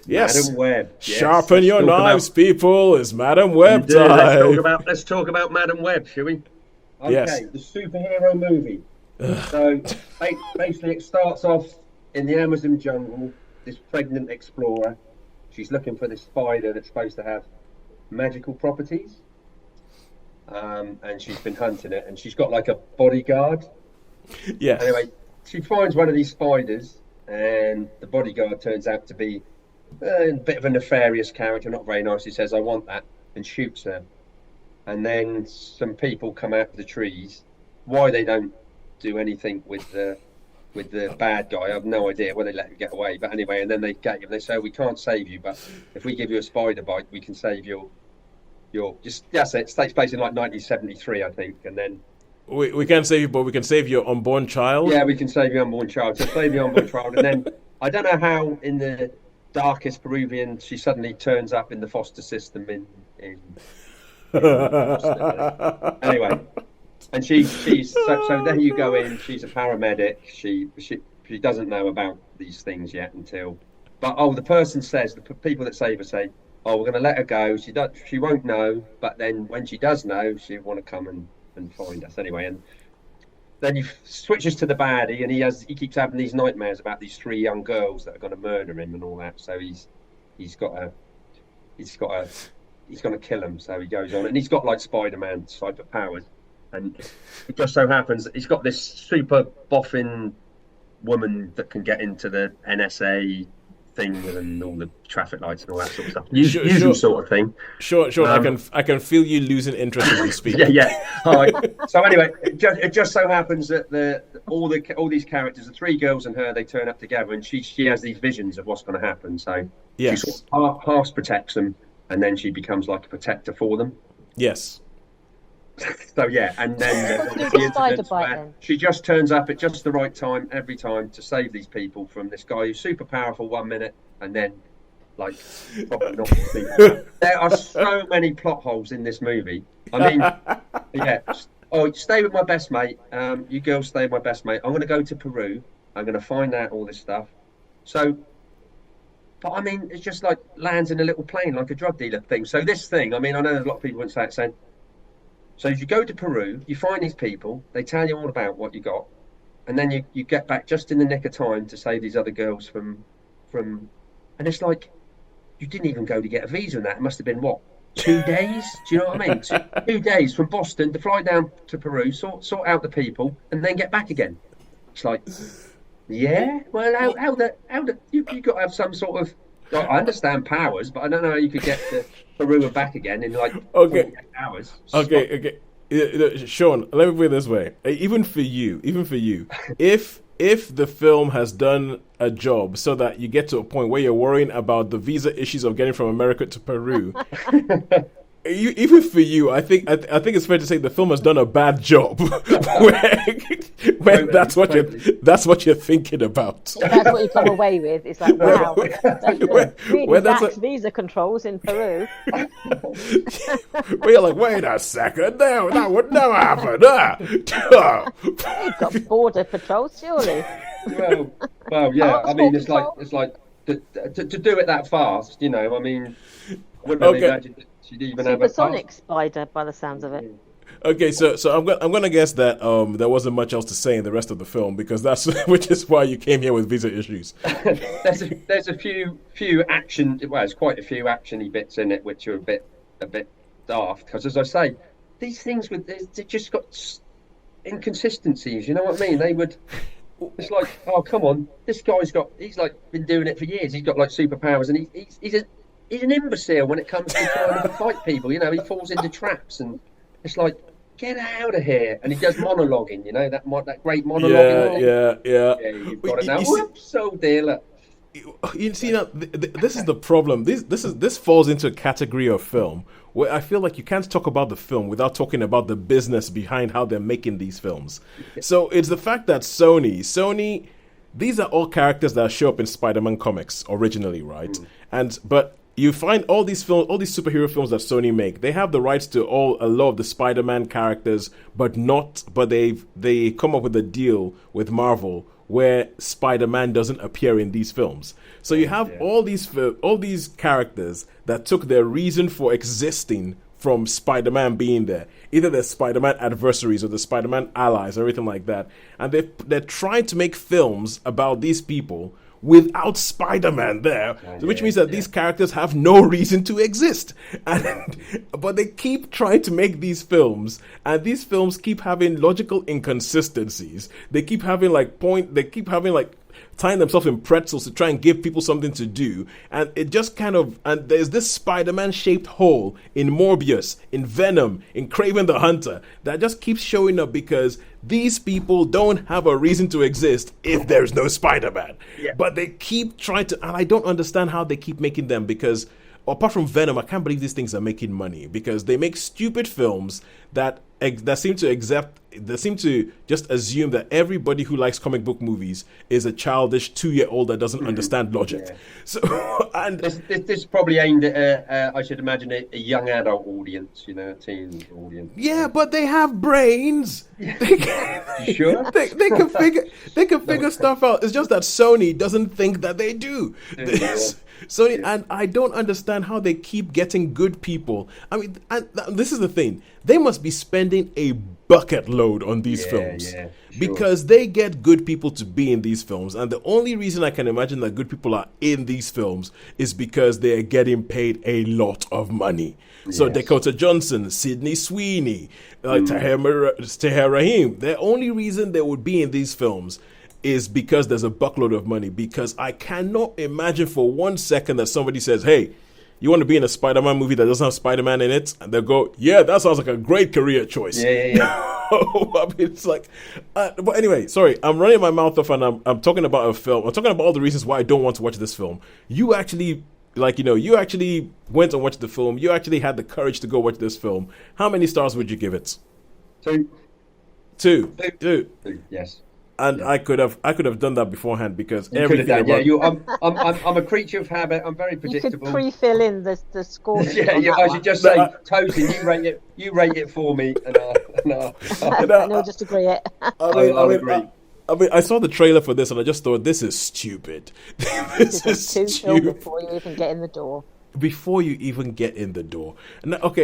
Yes. Madam Web. Yes. Sharpen your knives, people. It's Madam Web Indeed. time. Let's talk about Madam Web, shall we? Yes. Okay, the superhero movie. So basically, it starts off in the Amazon jungle. This pregnant explorer, she's looking for this spider that's supposed to have magical properties, and she's been hunting it, and she's got like a bodyguard. Yes. Anyway, she finds one of these spiders, and the bodyguard turns out to be a bit of a nefarious character, not very nice. He says, "I want that," and shoots her. And then some people come out of the trees. Why they don't do anything with the bad guy, I have no idea. Why they let him get away, but anyway. And then they get him. They say, "We can't save you, but if we give you a spider bite, we can save your just." That's it. It takes place in like 1973, I think. And then we can't save you, but we can save your unborn child. yeah, we can save your unborn child. So save your unborn child, and then I don't know how in the darkest Peruvian she suddenly turns up in the foster system in anyway, and she's so then you go in. She's a paramedic. She doesn't know about these things yet but the person says, the people that save her say, "Oh, we're going to let her go. She won't know, but then when she does know, she'll want to come and find us anyway." And then he switches to the baddie, and he keeps having these nightmares about these 3 young girls that are going to murder him and all that. So he's going to kill him. So he goes on, and he's got like Spider-Man type of powers. And it just so happens that he's got this super boffin woman that can get into the NSA thing and all the traffic lights and all that sort of stuff. Usual sort of thing. Sure. I can feel you losing interest as you speak. Yeah. All right. So anyway, it just so happens that all these characters, the 3 girls and her, they turn up together, and she has these visions of what's going to happen. So yes. She sort of half protects them, and then she becomes like a protector for them. Yes. So yeah, and then she just turns up at just the right time every time to save these people from this guy who's super powerful 1 minute, and then like probably not. There are so many plot holes in this movie. I mean, yeah. Oh, stay with my best mate. You girls stay with my best mate. I'm going to go to Peru. I'm going to find out all this stuff. So. But I mean, it's just like lands in a little plane, like a drug dealer thing. So this thing, I mean, I know there's a lot of people would say it, saying, so you go to Peru, you find these people, they tell you all about what you got, and then you get back just in the nick of time to save these other girls from, and it's like, you didn't even go to get a visa in that. It must have been, what, 2 days? Do you know what I mean? 2 days from Boston to fly down to Peru, sort out the people, and then get back again. It's like... Yeah, well, how you got to have some sort of. I understand powers, but I don't know how you could get to Peru and back again in like 48 hours. Okay. Sean, let me put it this way: even for you, if the film has done a job so that you get to a point where you're worrying about the visa issues of getting from America to Peru. Even for you, I think it's fair to say the film has done a bad job. when that's what you're thinking about. If that's what you come away with. It's like, wow, really lax visa controls in Peru. We're like, wait a second, that would never happen. You've got border patrols, surely. Well, yeah. I mean, it's like to do it that fast. You know, I mean, wouldn't have imagined. Supersonic spider, by the sounds of it. Okay, so I'm gonna guess that there wasn't much else to say in the rest of the film, because which is why you came here with visa issues. there's a few action. Well, there's quite a few actiony bits in it which are a bit daft, because as I say, these things they just got inconsistencies. You know what I mean? They would. It's like, oh come on, this guy's he's like been doing it for years. He's got like superpowers, and he's an imbecile when it comes to trying to fight people. You know, he falls into traps, and it's like, get out of here. And he does monologuing, you know, that great monologuing. Yeah. You've got it now. Whoops, oh dear, look. You see, now, this is the problem. This falls into a category of film where I feel like you can't talk about the film without talking about the business behind how they're making these films. So it's the fact that Sony, these are all characters that show up in Spider-Man comics originally, right? But you find all these superhero films that Sony make, they have the rights to a lot of the Spider-Man characters, but they come up with a deal with Marvel where Spider-Man doesn't appear in these films. So you have all these characters that took their reason for existing from Spider-Man being there. Either they're Spider-Man adversaries or the Spider-Man allies, everything like that. And they're trying to make films about these people without Spider-Man there, which means that these characters have no reason to exist. But they keep trying to make these films, and these films keep having logical inconsistencies. They keep having tying themselves in pretzels to try and give people something to do. And it just and there's this Spider-Man shaped hole in Morbius, in Venom, in Kraven the Hunter that just keeps showing up because these people don't have a reason to exist if there's no Spider-Man. Yeah. But they keep trying to, and I don't understand how they keep making them, because apart from Venom, I can't believe these things are making money, because they make stupid films that seem to just assume that everybody who likes comic book movies is a childish 2-year-old that doesn't understand logic. Yeah. So, and this is probably aimed at, I should imagine, a young adult audience, a teen audience. Yeah, but they have brains. Yeah. Sure? They can figure stuff out. It's just that Sony doesn't think that they do. Sony, and I don't understand how they keep getting good people. I mean, this is the thing. They must be spending a bucket load on these films because they get good people to be in these films. And the only reason I can imagine that good people are in these films is because they are getting paid a lot of money. So Dakota Johnson, Sydney Sweeney, Tahir Rahim, the only reason they would be in these films is because there's a buckload of money. Because I cannot imagine for 1 second that somebody says, hey, you want to be in a Spider-Man movie that doesn't have Spider-Man in it? And they'll go, yeah, that sounds like a great career choice. I mean, it's like, but anyway, sorry, I'm running my mouth off, and I'm talking about a film. I'm talking about all the reasons why I don't want to watch this film. You actually, you actually went and watched the film. You actually had the courage to go watch this film. How many stars would you give it? Two. Yes. And I could have done that beforehand, because you everything. I'm a creature of habit. I'm very predictable. You could pre-fill in the score. I should just say, Tosin, you rate it for me, and no, just agree it. I'll agree. I saw the trailer for this, and I just thought, this is stupid. This is too stupid. Before you even get in the door. Before you even get in the door. Okay.